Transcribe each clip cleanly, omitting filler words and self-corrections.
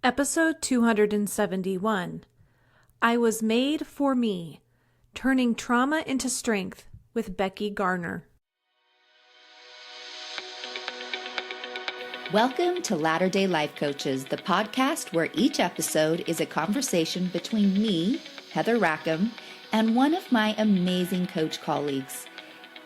Episode 271, I Was Made for Me, Turning Trauma into Strength with Becky Garner. Welcome to Latter-day Life Coaches, the podcast where each episode is a conversation between me, Heather Rackham, and one of my amazing coach colleagues.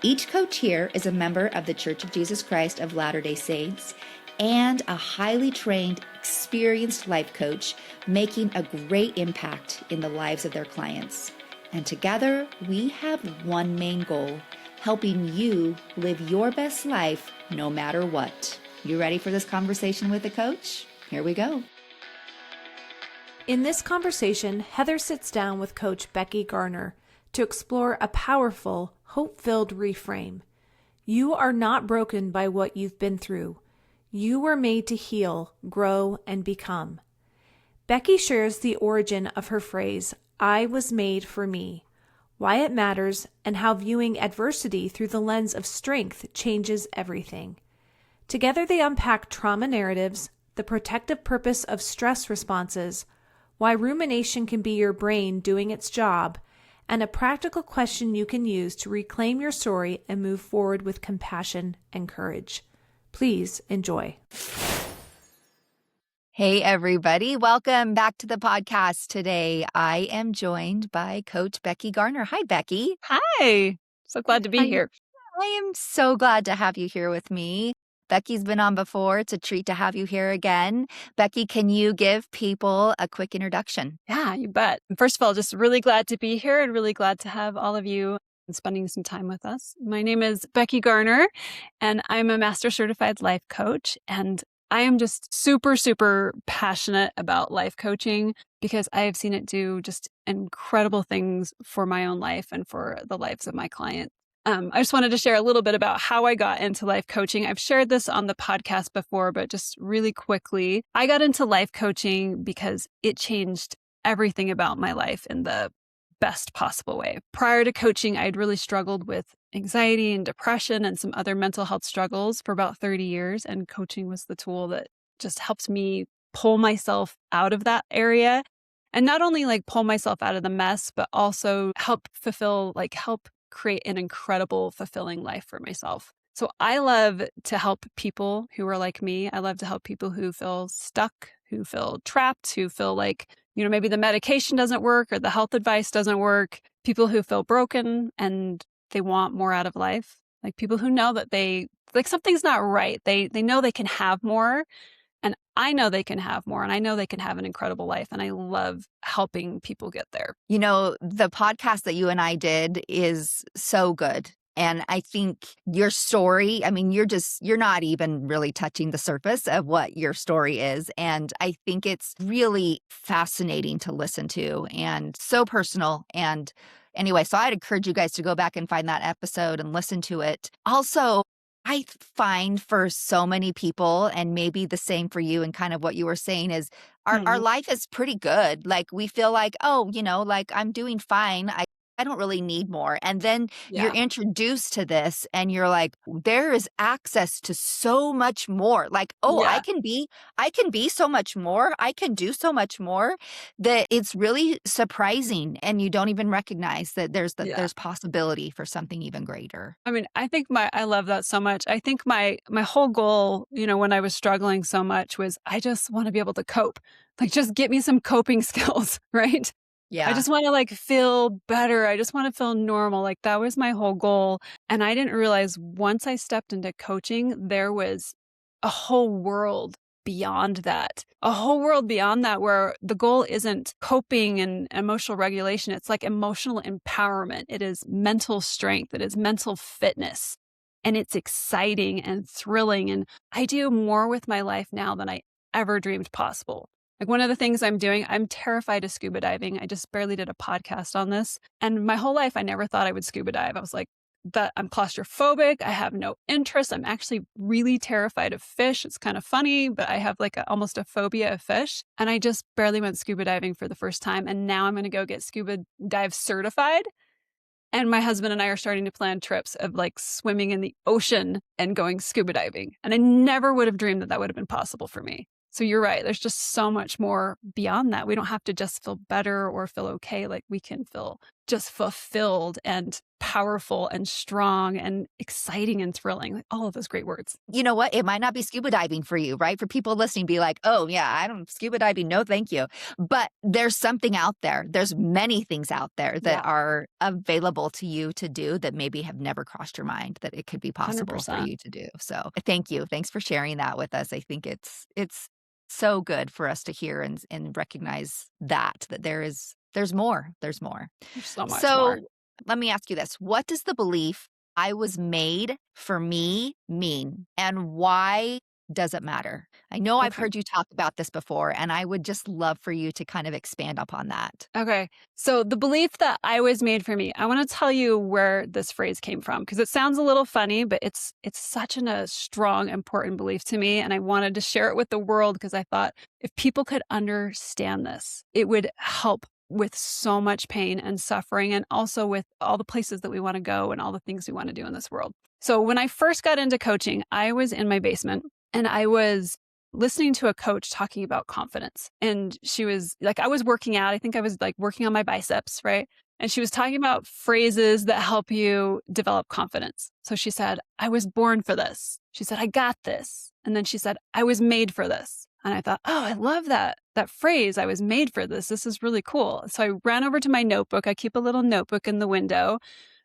Each coach here is a member of the Church of Jesus Christ of Latter-day Saints and a highly trained, experienced life coach making a great impact in the lives of their clients. And together, we have one main goal, helping you live your best life no matter what. You ready for this conversation with a coach? Here we go. In this conversation, Heather sits down with Coach Becky Garner to explore a powerful, hope-filled reframe. You are not broken by what you've been through. You were made to heal, grow, and become. Becky shares the origin of her phrase, I was made for me, why it matters, and how viewing adversity through the lens of strength changes everything. Together they unpack trauma narratives, the protective purpose of stress responses, why rumination can be your brain doing its job, and a practical question you can use to reclaim your story and move forward with compassion and courage. Please enjoy. Hey, everybody. Welcome back to the podcast today. I am joined by Coach Becky Garner. Hi, Becky. Hi. So glad to be here. I am so glad to have you here with me. Becky's been on before. It's a treat to have you here again. Becky, can you give people a quick introduction? Yeah, you bet. First of all, just really glad to be here and really glad to have all of you spending some time with us. My name is Becky Garner, and I'm a Master Certified Life Coach. And I am just super, super passionate about life coaching because I have seen it do just incredible things for my own life and for the lives of my clients. I just wanted to share a little bit about how I got into life coaching. I've shared this on the podcast before, but just really quickly, I got into life coaching because it changed everything about my life in the best possible way. Prior to coaching, I'd really struggled with anxiety and depression and some other mental health struggles for about 30 years. And coaching was the tool that just helped me pull myself out of that area. And not only like pull myself out of the mess, but also help create an incredible, fulfilling life for myself. So I love to help people who are like me. I love to help people who feel stuck, who feel trapped, who feel like, maybe the medication doesn't work or the health advice doesn't work. People who feel broken and they want more out of life. Like people who know that something's not right. They know they can have more. And I know they can have more, and I know they can have an incredible life. And I love helping people get there. The podcast that you and I did is so good. And I think your story, you're not even really touching the surface of what your story is. And I think it's really fascinating to listen to and so personal. And anyway, so I'd encourage you guys to go back and find that episode and listen to it. Also, I find for so many people, and maybe the same for you and kind of what you were saying is our life is pretty good. Like we feel like, I'm doing fine. I don't really need more. And then you're introduced to this and you're like, there is access to so much more. Like, I can be so much more. I can do so much more that it's really surprising. And you don't even recognize that there's possibility for something even greater. I think I love that so much. I think my whole goal, when I was struggling so much was I just want to be able to cope. Like just get me some coping skills, right? Yeah. I just want to feel better. I just want to feel normal. Like that was my whole goal. And I didn't realize once I stepped into coaching, there was a whole world beyond that. A whole world beyond that where the goal isn't coping and emotional regulation. It's like emotional empowerment. It is mental strength. It is mental fitness. And it's exciting and thrilling. And I do more with my life now than I ever dreamed possible. Like one of the things I'm doing, I'm terrified of scuba diving. I just barely did a podcast on this. And my whole life, I never thought I would scuba dive. I was like, that I'm claustrophobic. I have no interest. I'm actually really terrified of fish. It's kind of funny, but I have almost a phobia of fish. And I just barely went scuba diving for the first time. And now I'm going to go get scuba dive certified. And my husband and I are starting to plan trips of swimming in the ocean and going scuba diving. And I never would have dreamed that would have been possible for me. So you're right. There's just so much more beyond that. We don't have to just feel better or feel okay. Like we can feel just fulfilled and powerful and strong and exciting and thrilling. Like all of those great words. You know what? It might not be scuba diving for you, right? For people listening, be like, oh, yeah, I don't scuba diving. No, thank you. But there's something out there. There's many things out there Yeah. that are available to you to do that maybe have never crossed your mind that it could be possible for 100%. you to do. So thank you. Thanks for sharing that with us. I think it's so good for us to hear and recognize that there's more. There's more. There's so much more. So let me ask you this. What does the belief I was made for me mean? And why does it matter? I know I've Okay. heard you talk about this before, and I would just love for you to kind of expand upon that. Okay. So the belief that I was made for me, I want to tell you where this phrase came from because it sounds a little funny, but it's such a strong, important belief to me. And I wanted to share it with the world because I thought if people could understand this, it would help with so much pain and suffering and also with all the places that we want to go and all the things we want to do in this world. So when I first got into coaching, I was in my basement and I was listening to a coach talking about confidence. And she was like, I was working out. I think I was like working on my biceps, right? And she was talking about phrases that help you develop confidence. So she said, I was born for this. She said, I got this. And then she said, I was made for this. And I thought, oh, I love that phrase. I was made for this. This is really cool. So I ran over to my notebook. I keep a little notebook in the window.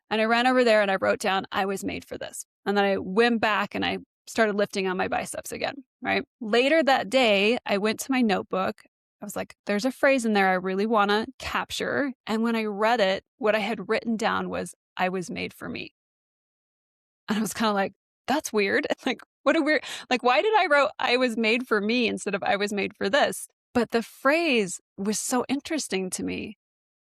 And I ran over there and I wrote down, I was made for this. And then I went back and I started lifting on my biceps again, right? Later that day, I went to my notebook. I was like, there's a phrase in there I really want to capture. And when I read it, what I had written down was, I was made for me. And I was kind of like, that's weird. Like, what a weird, like, why did I wrote I was made for me instead of I was made for this? But the phrase was so interesting to me.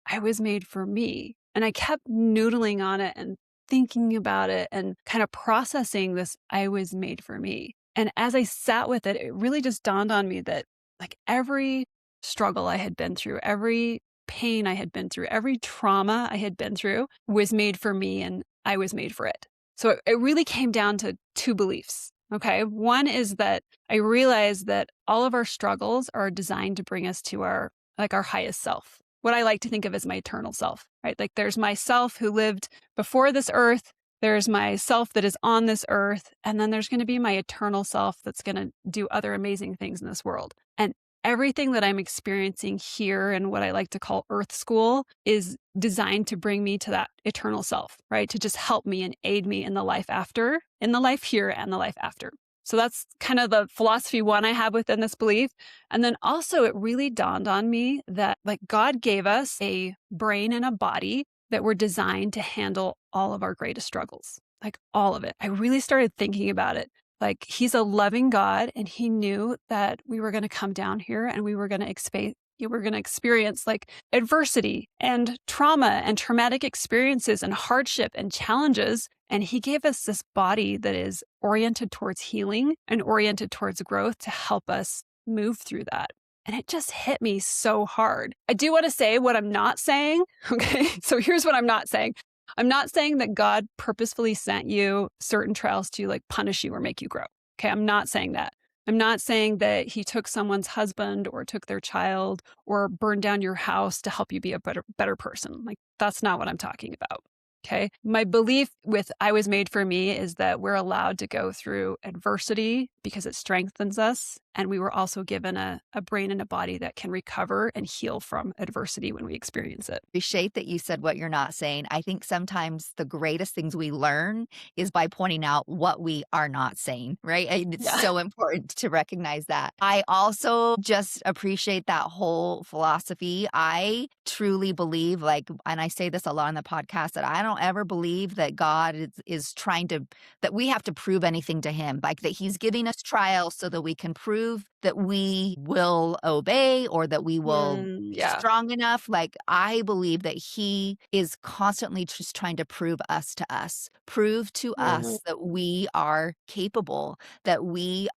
I was made for me. And I kept noodling on it and thinking about it and kind of processing this, I was made for me. And as I sat with it, it really just dawned on me that like every struggle I had been through, every pain I had been through, every trauma I had been through was made for me and I was made for it. So it really came down to two beliefs. Okay. One is that I realized that all of our struggles are designed to bring us to our highest self. What I like to think of as my eternal self, right? Like there's myself who lived before this earth. There's myself that is on this earth. And then there's going to be my eternal self that's going to do other amazing things in this world. And everything that I'm experiencing here and what I like to call Earth School is designed to bring me to that eternal self, right? To just help me and aid me in the life after, in the life here and the life after. So that's kind of the philosophy one I have within this belief. And then also it really dawned on me that like God gave us a brain and a body that were designed to handle all of our greatest struggles, like all of it. I really started thinking about it. Like he's a loving God and he knew that we were going to come down here and we were going to experience like adversity and trauma and traumatic experiences and hardship and challenges. And he gave us this body that is oriented towards healing and oriented towards growth to help us move through that. And it just hit me so hard. I do want to say what I'm not saying. Okay. So here's what I'm not saying. I'm not saying that God purposefully sent you certain trials to like punish you or make you grow. Okay. I'm not saying that. I'm not saying that he took someone's husband or took their child or burned down your house to help you be a better person. Like that's not what I'm talking about. Okay. My belief with I was made for me is that we're allowed to go through adversity because it strengthens us. And we were also given a brain and a body that can recover and heal from adversity when we experience it. Appreciate that you said what you're not saying. I think sometimes the greatest things we learn is by pointing out what we are not saying, right? And it's so important to recognize that. I also just appreciate that whole philosophy. I truly believe, like, and I say this a lot on the podcast, that I don't ever believe that God is trying to, that we have to prove anything to him, like that he's giving us trials so that we can prove that we will obey or that we will be strong enough. Like I believe that he is constantly just trying to prove us to us, prove to us that we are capable, that we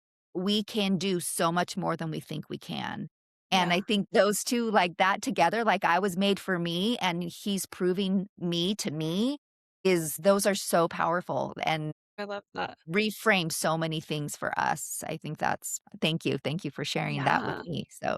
can do so much more than we think we can. And I think those two, like that together, like I was made for me and he's proving me to me, those are so powerful. And I love that. reframe so many things for us. I think that's thank you. Thank you for sharing that with Yeah. me. So,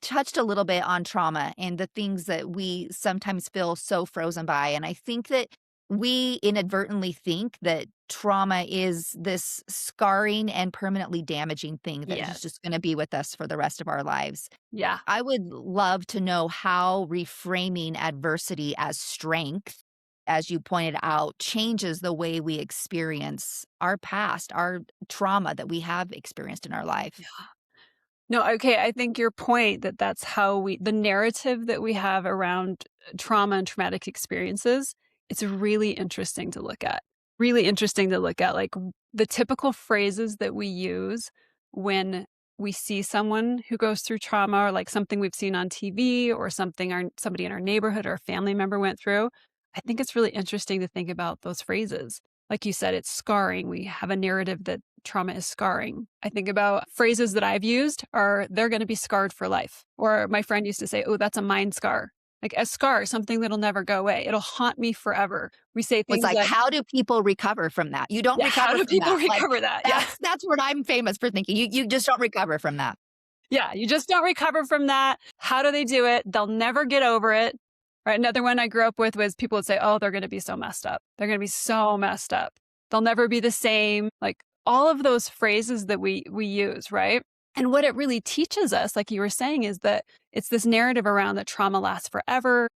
touched a little bit on trauma and the things that we sometimes feel so frozen by. And I think that we inadvertently think that trauma is this scarring and permanently damaging thing that is Yes. just going to be with us for the rest of our lives. Yeah. I would love to know how reframing adversity as strength, as you pointed out, changes the way we experience our past, our trauma that we have experienced in our life. No, okay, I think your point that that's how the narrative that we have around trauma and traumatic experiences, it's really interesting to look at. Really interesting to look at, like, the typical phrases that we use when we see someone who goes through trauma or, like, something we've seen on TV or somebody in our neighborhood or a family member went through. I think it's really interesting to think about those phrases. Like you said, it's scarring. We have a narrative that trauma is scarring. I think about phrases that I've used are they're going to be scarred for life. Or my friend used to say, "Oh, that's a mind scar." Like a scar, something that'll never go away. It'll haunt me forever. We say Was things like, like, how do people recover from that? You don't yeah, how recover do from people that. Like recover that? Yeah. that's what I'm famous for thinking. You just don't recover from that. Yeah, you just don't recover from that. How do they do it? They'll never get over it. Right? Another one I grew up with was people would say, "Oh, they're going to be so messed up. They're going to be so messed up. They'll never be the same." Like all of those phrases that we use, right? And what it really teaches us, like you were saying, is that it's this narrative around that trauma lasts forever.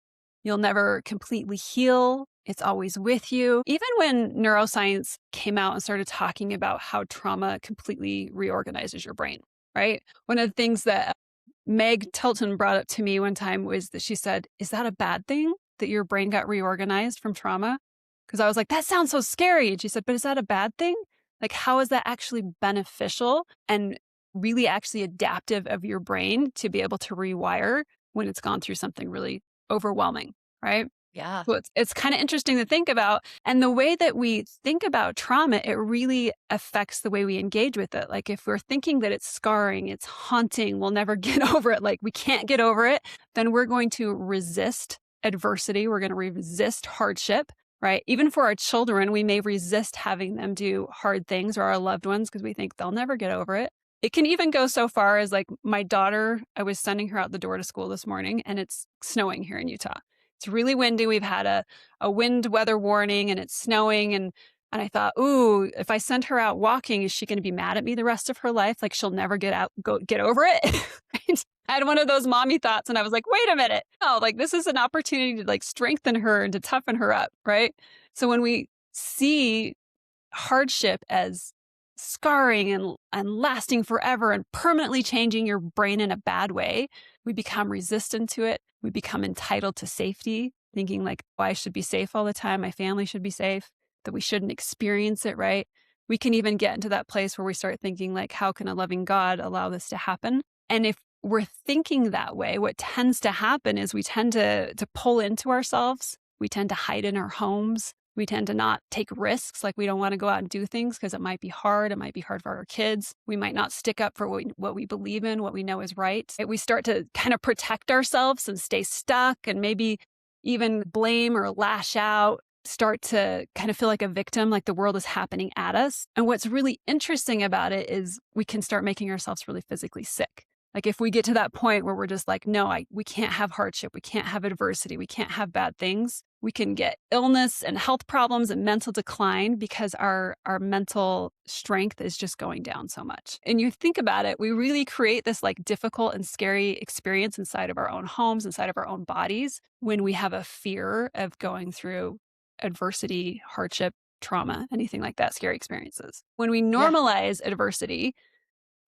You'll never completely heal. It's always with you. Even when neuroscience came out and started talking about how trauma completely reorganizes your brain, right? One of the things that Meg Tilton brought up to me one time was that she said, "Is that a bad thing that your brain got reorganized from trauma?" Because I was like, "That sounds so scary." And she said, "But is that a bad thing? Like, how is that actually beneficial and really actually adaptive of your brain to be able to rewire when it's gone through something really overwhelming?" Right? Yeah. So it's kind of interesting to think about. And the way that we think about trauma, it really affects the way we engage with it. Like if we're thinking that it's scarring, it's haunting, we'll never get over it, like we can't get over it, then we're going to resist adversity. We're going to resist hardship, right? Even for our children, we may resist having them do hard things or our loved ones because we think they'll never get over it. It can even go so far as like my daughter, I was sending her out the door to school this morning and it's snowing here in Utah. It's really windy. We've had a wind weather warning and it's snowing. And I thought, ooh, if I send her out walking, is she going to be mad at me the rest of her life? Like she'll never get over it. Right? I had one of those mommy thoughts and I was like, wait a minute. No, like this is an opportunity to like strengthen her and to toughen her up. Right. So when we see hardship as scarring and lasting forever and permanently changing your brain in a bad way, we become resistant to it. We become entitled to safety, thinking like, oh, I should be safe all the time. My family should be safe, that we shouldn't experience it, right? We can even get into that place where we start thinking like, how can a loving God allow this to happen? And if we're thinking that way, what tends to happen is we tend to pull into ourselves. We tend to hide in our homes. We tend to not take risks, like we don't want to go out and do things because it might be hard. It might be hard for our kids. We might not stick up for what we believe in, what we know is right. We start to kind of protect ourselves and stay stuck and maybe even blame or lash out, start to kind of feel like a victim, like the world is happening at us. And what's really interesting about it is we can start making ourselves really physically sick. Like if we get to that point where we're just like, no, we can't have hardship, we can't have adversity, we can't have bad things, we can get illness and health problems and mental decline because our mental strength is just going down so much. And you think about it, we really create this like difficult and scary experience inside of our own homes, inside of our own bodies, when we have a fear of going through adversity, hardship, trauma, anything like that, scary experiences. When we Yeah. normalize adversity,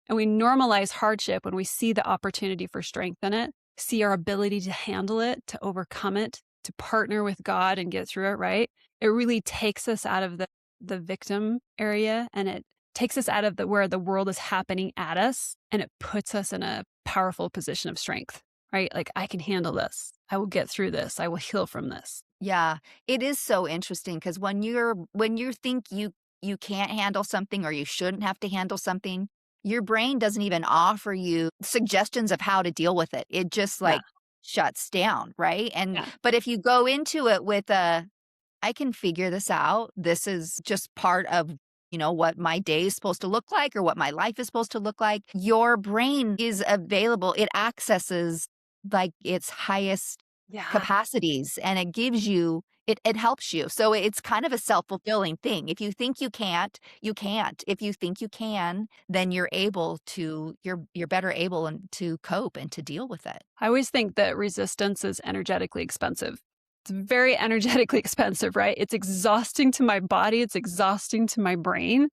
and we normalize hardship when we see the opportunity for strength in it, see our ability to handle it, to overcome it, to partner with God and get through it, right? It really takes us out of the victim area and it takes us out of where the world is happening at us and it puts us in a powerful position of strength, right? Like I can handle this. I will get through this. I will heal from this. Yeah, it is so interesting because when you think you can't handle something or you shouldn't have to handle something, your brain doesn't even offer you suggestions of how to deal with it. It just Yeah. like shuts down, right? And Yeah. but if you go into it with I can figure this out. This is just part of what my day is supposed to look like or what my life is supposed to look like. Your brain is available. It accesses like its highest Yeah. capacities, and it gives you it helps you. So it's kind of a self-fulfilling thing. If you think you can't, you can't. If you think you can, then you're better able to cope and to deal with it. I always think that resistance is energetically expensive. It's very energetically expensive, right? It's exhausting to my body, it's exhausting to my brain.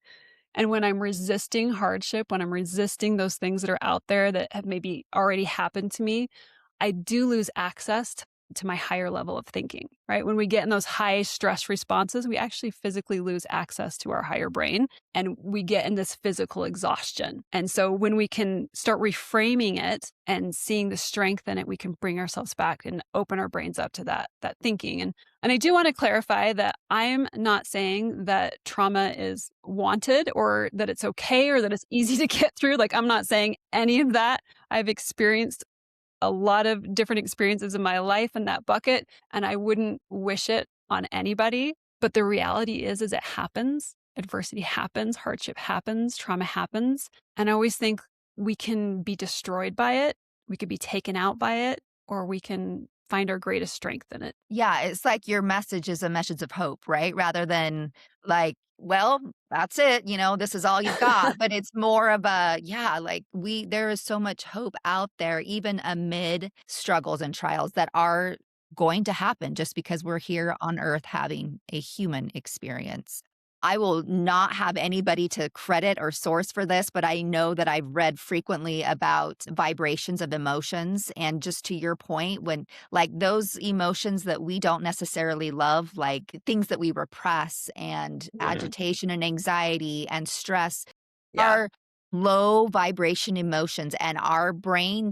And when I'm resisting hardship, when I'm resisting those things that are out there that have maybe already happened to me, I do lose access to my higher level of thinking, right? When we get in those high stress responses, we actually physically lose access to our higher brain and we get in this physical exhaustion. And so when we can start reframing it and seeing the strength in it, we can bring ourselves back and open our brains up to that thinking. And I do want to clarify that I'm not saying that trauma is wanted or that it's okay or that it's easy to get through. Like, I'm not saying any of that. I've experienced a lot of different experiences in my life in that bucket, and I wouldn't wish it on anybody. But the reality is it happens. Adversity happens, hardship happens, trauma happens. And I always think we can be destroyed by it, we could be taken out by it, or we can find our greatest strength in it. Yeah, it's like your message is a message of hope, right? Rather than like, well, that's it, this is all you've got. But it's more of like there is so much hope out there, even amid struggles and trials that are going to happen just because we're here on earth having a human experience. I will not have anybody to credit or source for this, but I know that I've read frequently about vibrations of emotions. And just to your point, when like those emotions that we don't necessarily love, like things that we repress and agitation and anxiety and stress Yeah. are low vibration emotions. And our brain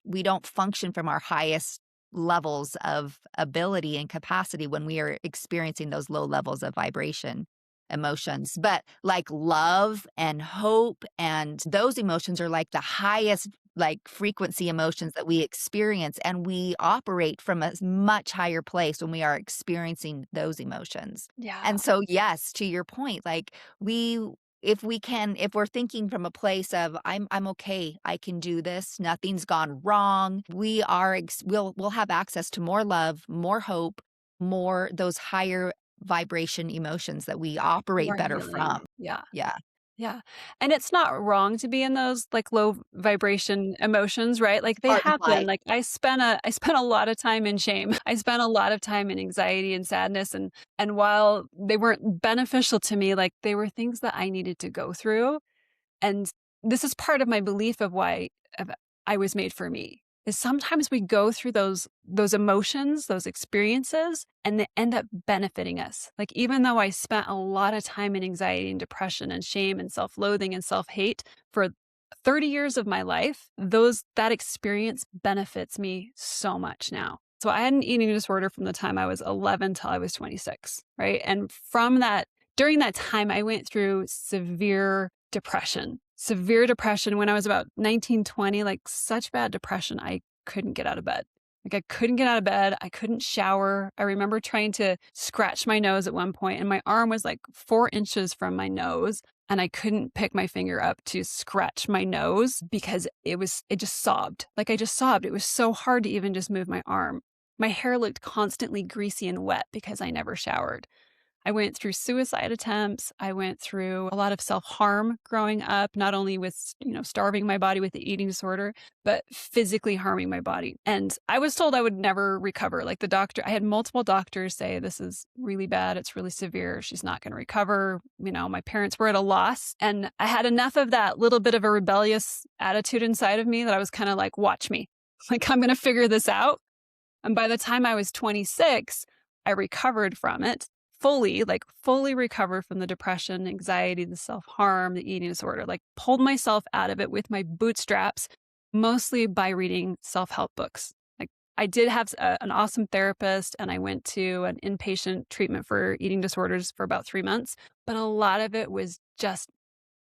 we don't function from our highest levels of ability and capacity when we are experiencing those low levels of vibration emotions. But like love and hope and those emotions are like the highest like frequency emotions that we experience, and we operate from a much higher place when we are experiencing those emotions. Yeah. And so yes, to your point, like if we're thinking from a place of I'm okay, I can do this, nothing's gone wrong, we'll have access to more love, more hope, more those higher vibration emotions that we operate More better healing. from. Yeah. Yeah. Yeah. And it's not wrong to be in those like low vibration emotions, right? Like they Part and happen. light. Like I spent a lot of time in shame. I spent a lot of time in anxiety and sadness, and while they weren't beneficial to me, like they were things that I needed to go through. And this is part of my belief of I was made for me. Is sometimes we go through those emotions, those experiences, and they end up benefiting us. Like even though I spent a lot of time in anxiety and depression and shame and self-loathing and self-hate for 30 years of my life, that experience benefits me so much now. So I had an eating disorder from the time I was 11 till I was 26, right? And during that time, I went through severe depression when I was about 19, 20, like such bad depression. I couldn't get out of bed. Like I couldn't get out of bed. I couldn't shower. I remember trying to scratch my nose at one point and my arm was like 4 inches from my nose and I couldn't pick my finger up to scratch my nose because it just sobbed. Like I just sobbed. It was so hard to even just move my arm. My hair looked constantly greasy and wet because I never showered. I went through suicide attempts. I went through a lot of self-harm growing up, not only with, starving my body with the eating disorder, but physically harming my body. And I was told I would never recover. Like I had multiple doctors say, this is really bad. It's really severe. She's not going to recover. My parents were at a loss. And I had enough of that little bit of a rebellious attitude inside of me that I was kind of like, watch me. Like, I'm going to figure this out. And by the time I was 26, I recovered from it. Fully recovered from the depression, anxiety, the self-harm, the eating disorder, like pulled myself out of it with my bootstraps, mostly by reading self-help books. Like I did have an awesome therapist and I went to an inpatient treatment for eating disorders for about 3 months, but a lot of it was just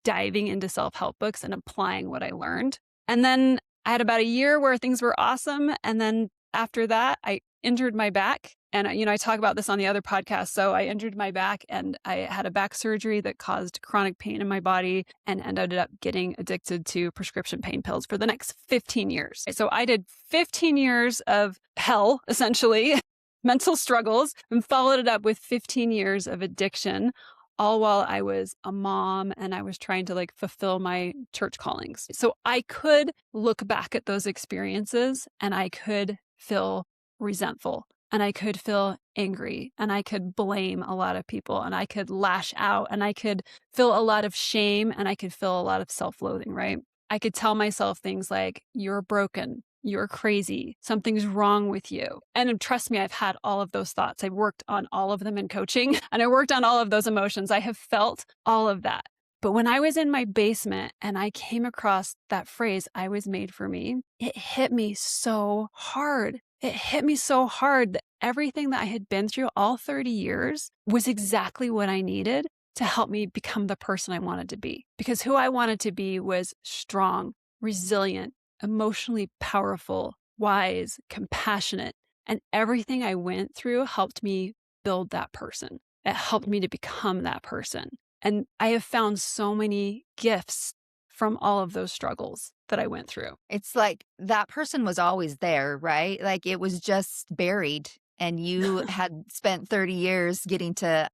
diving into self-help books and applying what I learned. And then I had about a year where things were awesome. And then after that, I injured my back And, I talk about this on the other podcast. So I injured my back and I had a back surgery that caused chronic pain in my body and ended up getting addicted to prescription pain pills for the next 15 years. So I did 15 years of hell, essentially, mental struggles, and followed it up with 15 years of addiction, all while I was a mom and I was trying to fulfill my church callings. So I could look back at those experiences and I could feel resentful and I could feel angry and I could blame a lot of people and I could lash out and I could feel a lot of shame and I could feel a lot of self-loathing, right? I could tell myself things like, you're broken, you're crazy, something's wrong with you. And trust me, I've had all of those thoughts. I've worked on all of them in coaching and I worked on all of those emotions. I have felt all of that. But when I was in my basement and I came across that phrase, I was made for me, it hit me so hard. It hit me so hard that everything that I had been through all 30 years was exactly what I needed to help me become the person I wanted to be. Because who I wanted to be was strong, resilient, emotionally powerful, wise, compassionate. And everything I went through helped me build that person. It helped me to become that person. And I have found so many gifts from all of those struggles that I went through. It's like that person was always there, right? Like it was just buried. And you had spent 30 years getting to,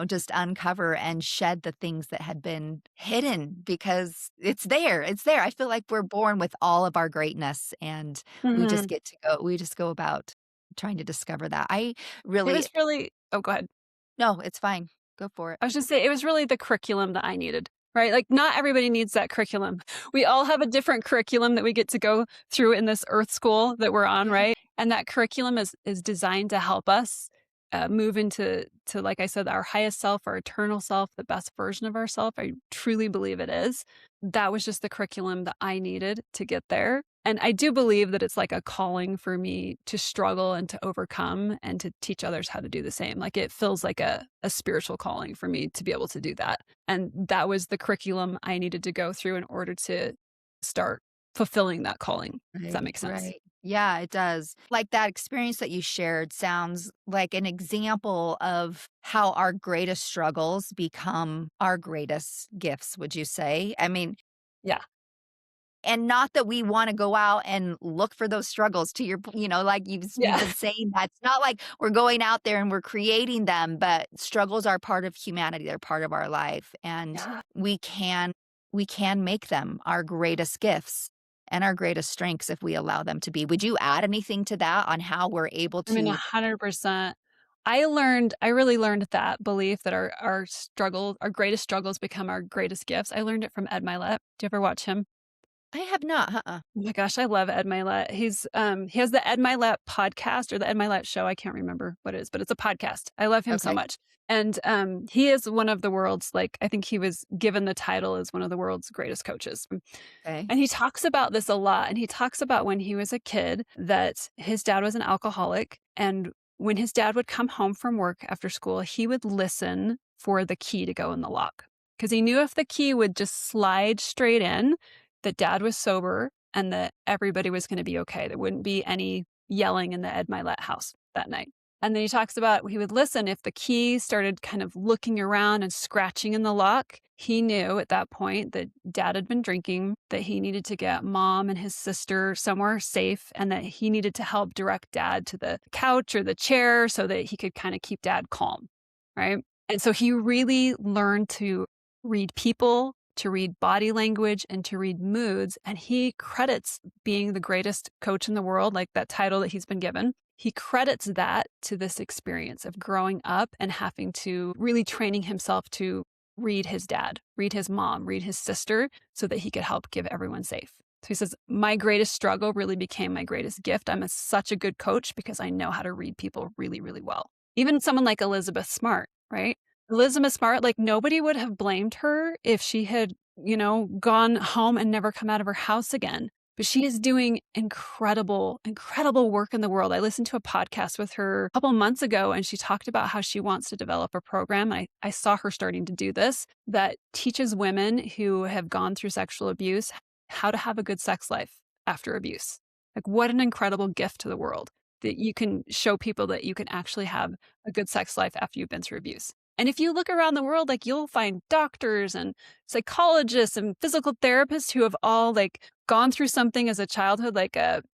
just uncover and shed the things that had been hidden because it's there. It's there. I feel like we're born with all of our greatness and we just go about trying to discover that. It was really, oh, go ahead. No, it's fine. Go for it. I was just saying, it was really the curriculum that I needed, right? Like not everybody needs that curriculum. We all have a different curriculum that we get to go through in this earth school that we're on, right? And that curriculum is designed to help us move into, like I said, our highest self, our eternal self, the best version of ourselves. I truly believe it is. That was just the curriculum that I needed to get there. And I do believe that it's like a calling for me to struggle and to overcome and to teach others how to do the same. Like it feels like a spiritual calling for me to be able to do that. And that was the curriculum I needed to go through in order to start fulfilling that calling. Does that make sense? Right. Yeah, it does. Like that experience that you shared sounds like an example of how our greatest struggles become our greatest gifts, would you say? I mean, yeah. And not that we want to go out and look for those struggles to your, like you've been saying, that's not like we're going out there and we're creating them, but struggles are part of humanity. They're part of our life. And we can make them our greatest gifts and our greatest strengths if we allow them to be. Would you add anything to that on how we're able to? I mean, 100%. I really learned that belief that our greatest struggles become our greatest gifts. I learned it from Ed Milet. Do you ever watch him? I have not. Oh my gosh, I love Ed Milet. He has the Ed Milet podcast or the Ed Milet show. I can't remember what it is, but it's a podcast. I love him so much. And he is one of the world's, I think he was given the title as one of the world's greatest coaches. Okay. And he talks about this a lot. And he talks about when he was a kid that his dad was an alcoholic. And when his dad would come home from work after school, he would listen for the key to go in the lock. Because he knew if the key would just slide straight in, that dad was sober and that everybody was going to be okay. There wouldn't be any yelling in the Ed Milet house that night. And then he talks about he would listen if the key started kind of looking around and scratching in the lock. He knew at that point that dad had been drinking, that he needed to get mom and his sister somewhere safe, and that he needed to help direct dad to the couch or the chair so that he could kind of keep dad calm, right? And so he really learned to read people, to read body language, and to read moods. And he credits being the greatest coach in the world, like that title that he's been given. He credits that to this experience of growing up and having to really training himself to read his dad, read his mom, read his sister so that he could help give everyone safe. So he says, my greatest struggle really became my greatest gift. I'm such a good coach because I know how to read people really, really well. Even someone like Elizabeth Smart, right? Elizabeth Smart, nobody would have blamed her if she had, gone home and never come out of her house again. But she is doing incredible, incredible work in the world. I listened to a podcast with her a couple months ago, and she talked about how she wants to develop a program. I saw her starting to do this that teaches women who have gone through sexual abuse how to have a good sex life after abuse. What an incredible gift to the world. that you can show people that you can actually have a good sex life after you've been through abuse. And if you look around the world, like you'll find doctors and psychologists and physical therapists who have all like gone through something as a childhood, like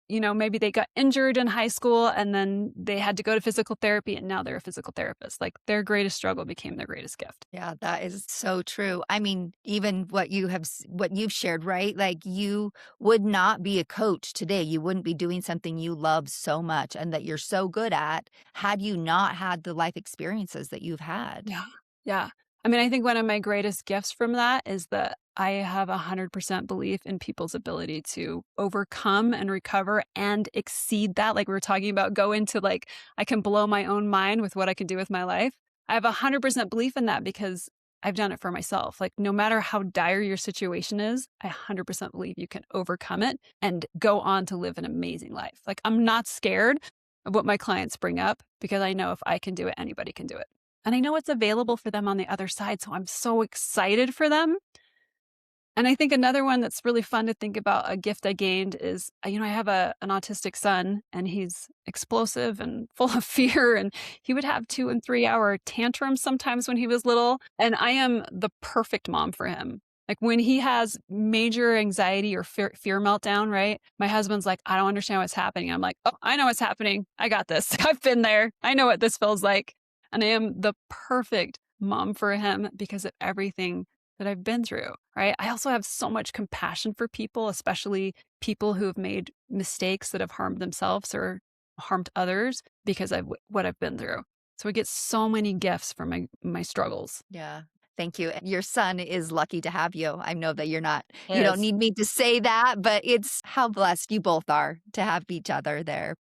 maybe they got injured in high school and then they had to go to physical therapy and now they're a physical therapist. Like their greatest struggle became their greatest gift. Yeah, that is so true. I mean, even what you've shared, right? Like you would not be a coach today. You wouldn't be doing something you love so much and that you're so good at had you not had the life experiences that you've had. Yeah. Yeah. I mean, I think one of my greatest gifts from that is that I have 100% belief in people's ability to overcome and recover and exceed that. Like we were talking about, go into like, I can blow my own mind with what I can do with my life. I have 100% belief in that because I've done it for myself. Like no matter how dire your situation is, I 100% believe you can overcome it and go on to live an amazing life. Like I'm not scared of what my clients bring up because I know if I can do it, anybody can do it. And I know what's available for them on the other side. So I'm so excited for them. And I think another one that's really fun to think about, a gift I gained is, I have an autistic son and he's explosive and full of fear. And he would have 2 and 3 hour tantrums sometimes when he was little. And I am the perfect mom for him. Like when he has major anxiety or fear meltdown, right? My husband's like, I don't understand what's happening. I'm like, oh, I know what's happening. I got this. I've been there. I know what this feels like. And I am the perfect mom for him because of everything that I've been through, right? I also have so much compassion for people, especially people who have made mistakes that have harmed themselves or harmed others because of what I've been through. So I get so many gifts from my struggles. Yeah. Thank you. Your son is lucky to have you. I know that you don't Yes. need me to say that, but it's how blessed you both are to have each other there.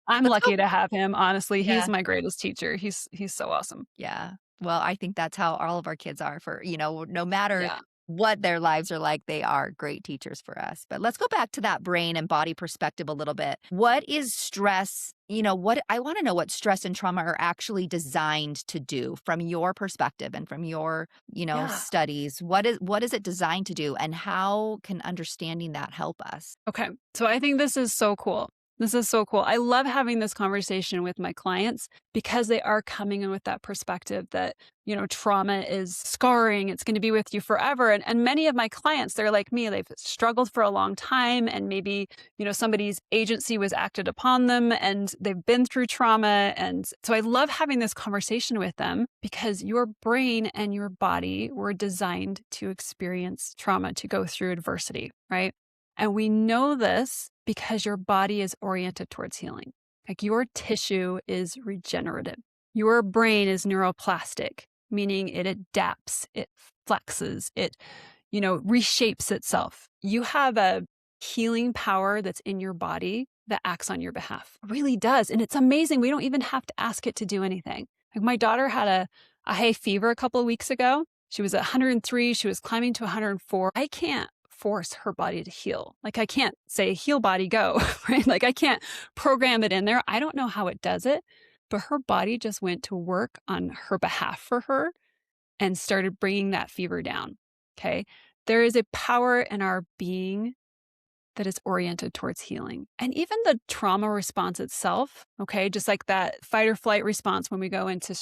I'm Let's go. lucky to have him. Honestly, Yeah. he's my greatest teacher. He's so awesome. Yeah. Well, I think that's how all of our kids are no matter Yeah. what their lives are like, they are great teachers for us. But let's go back to that brain and body perspective a little bit. What is stress? What I want to know what stress and trauma are actually designed to do from your perspective and from your, Yeah. studies. What is it designed to do and how can understanding that help us? Okay. So I think this is so cool. This is so cool. I love having this conversation with my clients because they are coming in with that perspective that, trauma is scarring. It's going to be with you forever. And many of my clients, they're like me, they've struggled for a long time and maybe, somebody's agency was acted upon them and they've been through trauma. And so I love having this conversation with them because your brain and your body were designed to experience trauma, to go through adversity, right? And we know this because your body is oriented towards healing. Like your tissue is regenerative. Your brain is neuroplastic, meaning it adapts, it flexes, it, reshapes itself. You have a healing power that's in your body that acts on your behalf. It really does. And it's amazing. We don't even have to ask it to do anything. Like my daughter had a hay fever a couple of weeks ago. She was at 103. She was climbing to 104. I can't force her body to heal. Like I can't say, heal body, go, right? Like I can't program it in there. I don't know how it does it, but her body just went to work on her behalf for her and started bringing that fever down. Okay. There is a power in our being that is oriented towards healing. And even the trauma response itself, okay, just like that fight or flight response when we go into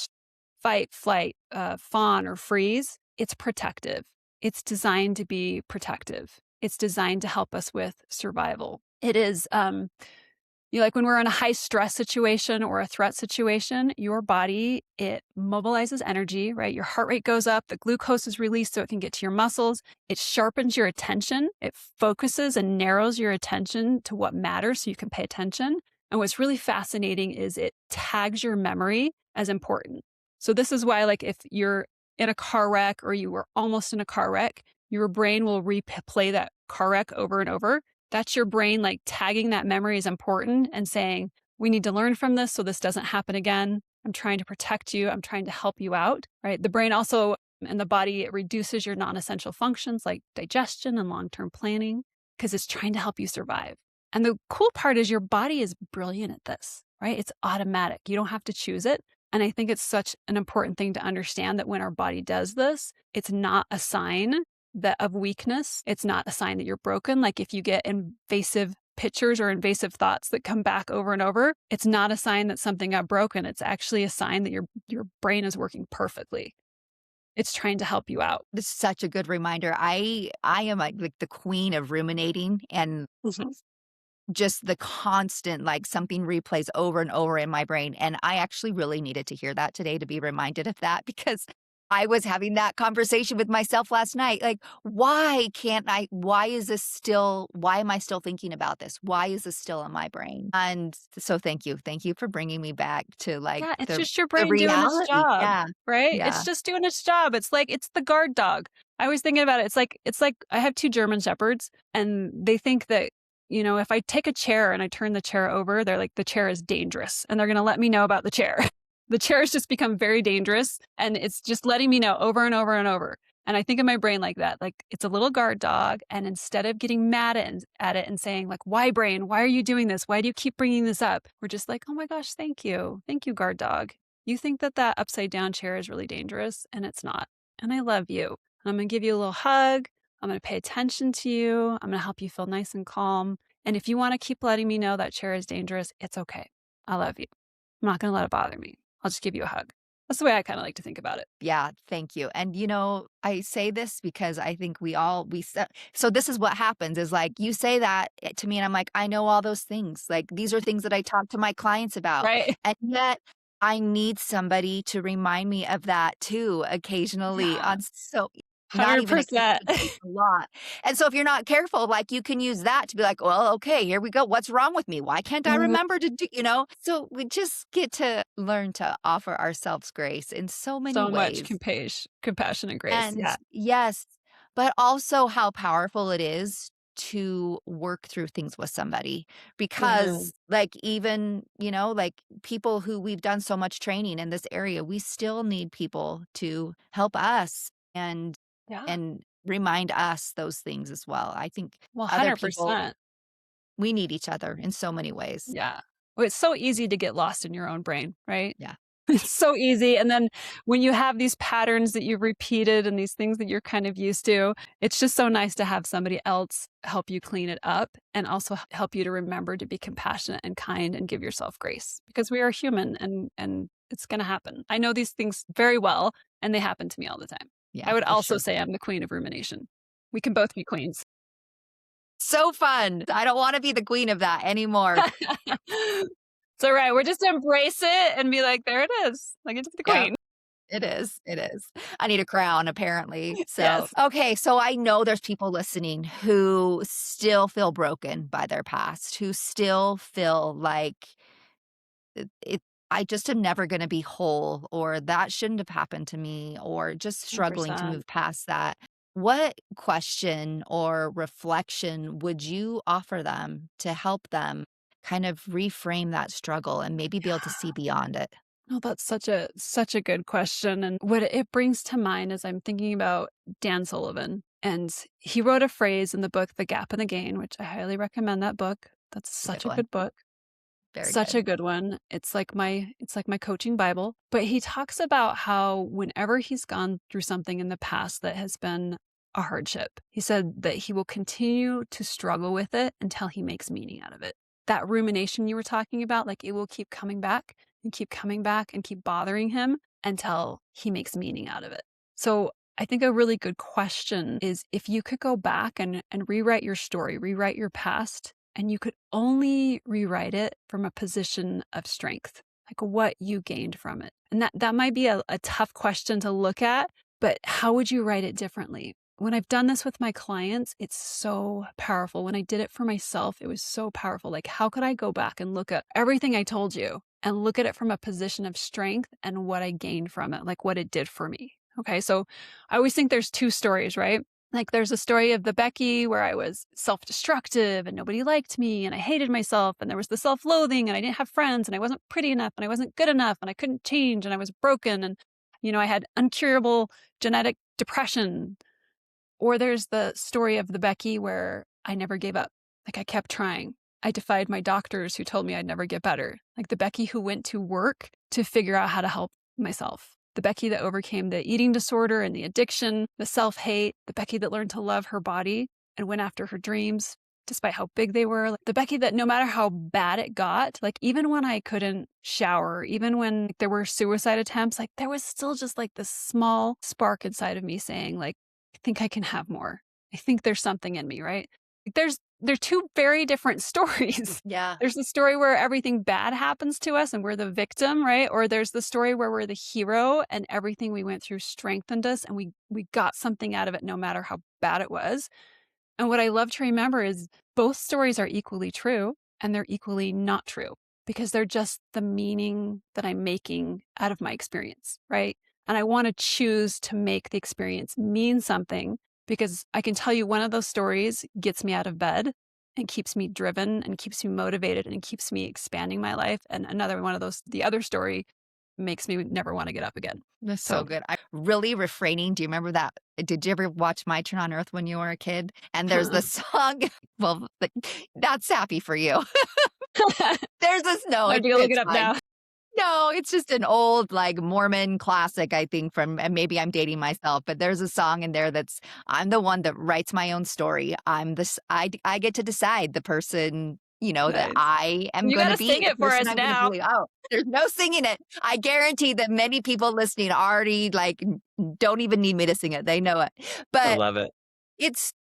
fight, flight, fawn, or freeze, it's protective. It's designed to be protective. It's designed to help us with survival. It is, like when we're in a high stress situation or a threat situation, your body, it mobilizes energy, right? Your heart rate goes up, the glucose is released so it can get to your muscles. It sharpens your attention. It focuses and narrows your attention to what matters so you can pay attention. And what's really fascinating is it tags your memory as important. So this is why, like, if you're in a car wreck or you were almost in a car wreck, your brain will replay that car wreck over and over. That's your brain like tagging that memory as important and saying, we need to learn from this so this doesn't happen again. I'm trying to protect you. I'm trying to help you out, right? The brain also and the body, it reduces your non-essential functions like digestion and long-term planning because it's trying to help you survive. And the cool part is your body is brilliant at this, right? It's automatic. You don't have to choose it. And I think it's such an important thing to understand that when our body does this, it's not a sign of weakness. It's not a sign that you're broken. Like if you get invasive pictures or invasive thoughts that come back over and over, it's not a sign that something got broken. It's actually a sign that your brain is working perfectly. It's trying to help you out. This is such a good reminder. I am like the queen of ruminating, and just the constant, like, something replays over and over in my brain. And I actually really needed to hear that today to be reminded of that, because I was having that conversation with myself last night. Like, why is this still, why am I still thinking about this? Why is this still in my brain? And so thank you. Thank you for bringing me back to like Yeah, it's just your the brain doing its reality. job, Yeah. right? Yeah. It's just doing its job. It's like it's the guard dog. I was thinking about it. It's like I have 2 German shepherds, and they think that, if I take a chair and I turn the chair over, they're like, the chair is dangerous, and they're going to let me know about the chair. The chair has just become very dangerous, and it's just letting me know over and over and over. And I think of my brain like that, like it's a little guard dog. And instead of getting mad at it and saying like, why brain, why are you doing this? Why do you keep bringing this up? We're just like, oh my gosh, thank you. Thank you, guard dog. You think that upside down chair is really dangerous, and it's not. And I love you. And I'm going to give you a little hug. I'm going to pay attention to you. I'm going to help you feel nice and calm. And if you want to keep letting me know that chair is dangerous, it's okay. I love you. I'm not going to let it bother me. I'll just give you a hug. That's the way I kind of like to think about it. Yeah, thank you. And I say this because I think so this is what happens is like you say that to me and I'm like, I know all those things. Like these are things that I talk to my clients about. Right. And yet I need somebody to remind me of that too occasionally Yeah. not even 100%. occasionally, a lot. And so if you're not careful, like you can use that to be like, well, okay, here we go. What's wrong with me? Why can't I remember to do, So we just get to learn to offer ourselves grace in so many So much ways. compassion and grace. And Yeah. yes, but also how powerful it is to work through things with somebody, Mhm. because like even, like people who we've done so much training in this area, we still need people to help us Yeah. and remind us those things as well. I think Well, other people, 100%. we need each other in so many ways. Yeah. Well, it's so easy to get lost in your own brain, right? Yeah. It's so easy. And then when you have these patterns that you've repeated and these things that you're kind of used to, it's just so nice to have somebody else help you clean it up and also help you to remember to be compassionate and kind and give yourself grace, because we are human and it's going to happen. I know these things very well, and they happen to me all the time. Yeah, I would for also sure. say I'm the queen of rumination. We can both be queens. So fun. I don't want to be the queen of that anymore. It's all right. We're just to embrace it and be like, there it is. I get to be the Yep. queen. It is. It is. I need a crown, apparently. So, Yes. okay. So I know there's people listening who still feel broken by their past, who still feel like it I just am never going to be whole, or that shouldn't have happened to me, or just struggling to 100%. move past that. What question or reflection would you offer them to help them kind of reframe that struggle and maybe be able to see beyond it? No, that's such a good question. And what it brings to mind is I'm thinking about Dan Sullivan. And he wrote a phrase in the book, The Gap and the Gain, which I highly recommend that book. That's It's a good such a one. good book. Very Such a good. good one. It's like my coaching Bible. But he talks about how whenever he's gone through something in the past that has been a hardship, he said that he will continue to struggle with it until he makes meaning out of it. That rumination you were talking about, like it will keep coming back and keep coming back and keep bothering him until he makes meaning out of it. So I think a really good question is if you could go back and rewrite your story, rewrite your past, and you could only rewrite it from a position of strength, like what you gained from it. And that might be a tough question to look at, but how would you write it differently? When I've done this with my clients, it's so powerful. When I did it for myself, it was so powerful. Like, how could I go back and look at everything I told you and look at it from a position of strength and what I gained from it, like what it did for me? Okay, so I always think there's 2 stories, right? Like there's a story of the Becky where I was self-destructive and nobody liked me and I hated myself and there was the self-loathing and I didn't have friends and I wasn't pretty enough and I wasn't good enough and I couldn't change and I was broken and I had uncurable genetic depression. Or there's the story of the Becky where I never gave up. Like I kept trying. I defied my doctors who told me I'd never get better. Like the Becky who went to work to figure out how to help myself. The Becky that overcame the eating disorder and the addiction, the self-hate, the Becky that learned to love her body and went after her dreams. despite how big they were. Like the Becky that no matter how bad it got, like even when I couldn't shower, even when there were suicide attempts, like there was still just like this small spark inside of me saying like, I think I can have more. I think there's something in me, right? They're two very different stories. Yeah. There's the story where everything bad happens to us and we're the victim, right? Or there's the story where we're the hero and everything we went through strengthened us and we got something out of it no matter how bad it was. And what I love to remember is both stories are equally true and they're equally not true because they're just the meaning that I'm making out of my experience, right? And I want to choose to make the experience mean something because I can tell you one of those stories gets me out of bed and keeps me driven and keeps me motivated and keeps me expanding my life. And another one of those, the other story makes me never want to get up again. That's so good. I really refraining. Do you remember that? Did you ever watch My Turn on Earth when you were a kid? And there's the song. Well, that's happy for you. There's this no. I do look it up fine. now. No, it's just an old like Mormon classic, I think, from, and maybe I'm dating myself, but there's a song in there that's, I'm the one that writes my own story. I get to decide the person, that Nice. I am You going gotta to be. sing it for us now. Oh, there's no singing it. I guarantee that many people listening already like don't even need me to sing it. They know it. I But love it.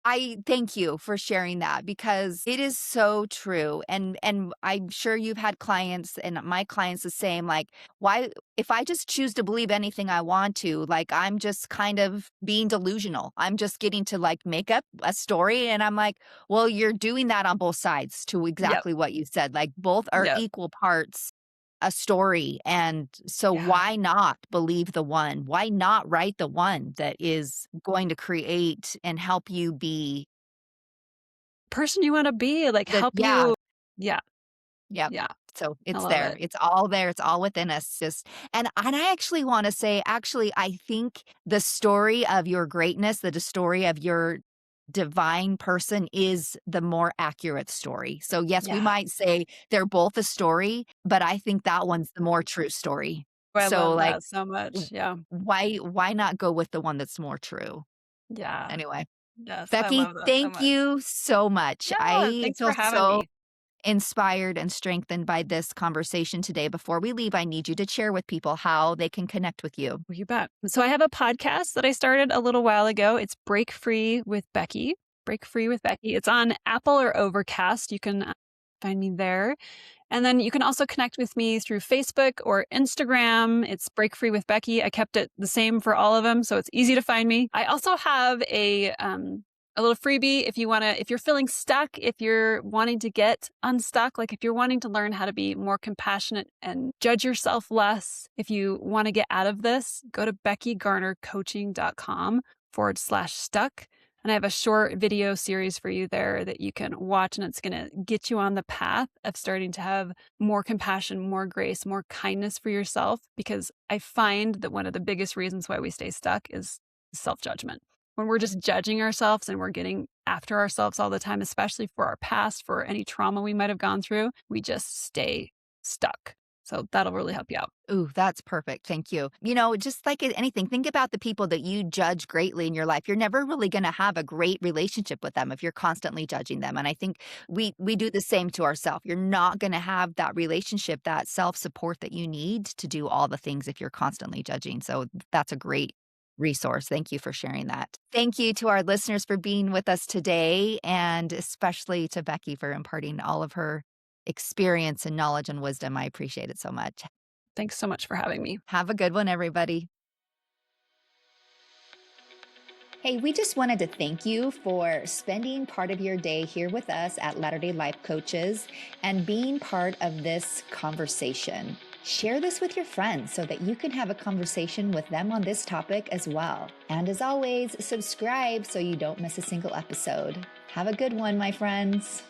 I thank you for sharing that because it is so true. And I'm sure you've had clients and my clients the same, like, why, if I just choose to believe anything I want to, like, I'm just kind of being delusional. I'm just getting to like make up a story. And I'm like, well, you're doing that on both sides to exactly what you said. Like both are Yep. equal parts a story. And so Yeah. why not believe the one? Why not write the one that is going to create and help you be Person you want to be, like help yeah, you. Yeah. yep. Yeah. So I it's love there. it. It's all there. It's all within us. Just and I actually want to say, actually, I think the story of your greatness, the story of your divine person is the more accurate story. So yes, we Yeah. might say they're both a story, but I think that one's the more true story. I So love like that so much. Yeah. why not go with the one that's more true? Yeah. Anyway, Yes. I Becky, love that so thank much. you so much. Yeah. I Thanks feel for having so me. inspired and strengthened by this conversation today. Before we leave, I need you to share with people how they can connect with you. Well, you bet. So I have a podcast that I started a little while ago. It's Break Free with Becky. Break Free with Becky. It's on Apple or Overcast. You can find me there. And then you can also connect with me through Facebook or Instagram. It's Break Free with Becky. I kept it the same for all of them, so it's easy to find me. I also have a little freebie if you're feeling stuck, if you're wanting to get unstuck, like if you're wanting to learn how to be more compassionate and judge yourself less, if you want to get out of this, go to beckygarnercoaching.com/stuck. And I have a short video series for you there that you can watch, and it's going to get you on the path of starting to have more compassion, more grace, more kindness for yourself. Because I find that one of the biggest reasons why we stay stuck is self-judgment. When we're just judging ourselves and we're getting after ourselves all the time, especially for our past, for any trauma we might have gone through, we just stay stuck. So that'll really help you out. Ooh, that's perfect. Thank you. Just like anything, think about the people that you judge greatly in your life. You're never really going to have a great relationship with them if you're constantly judging them. And I think we do the same to ourselves. You're not going to have that relationship, that self-support that you need to do all the things if you're constantly judging. So that's a great resource. Thank you for sharing that. Thank you to our listeners for being with us today, and especially to Becky for imparting all of her experience and knowledge and wisdom. I appreciate it so much. Thanks so much for having me. Have a good one, everybody. Hey, we just wanted to thank you for spending part of your day here with us at Latter-day Life Coaches and being part of this conversation. Share this with your friends so that you can have a conversation with them on this topic as well. And as always, subscribe so you don't miss a single episode. Have a good one, my friends.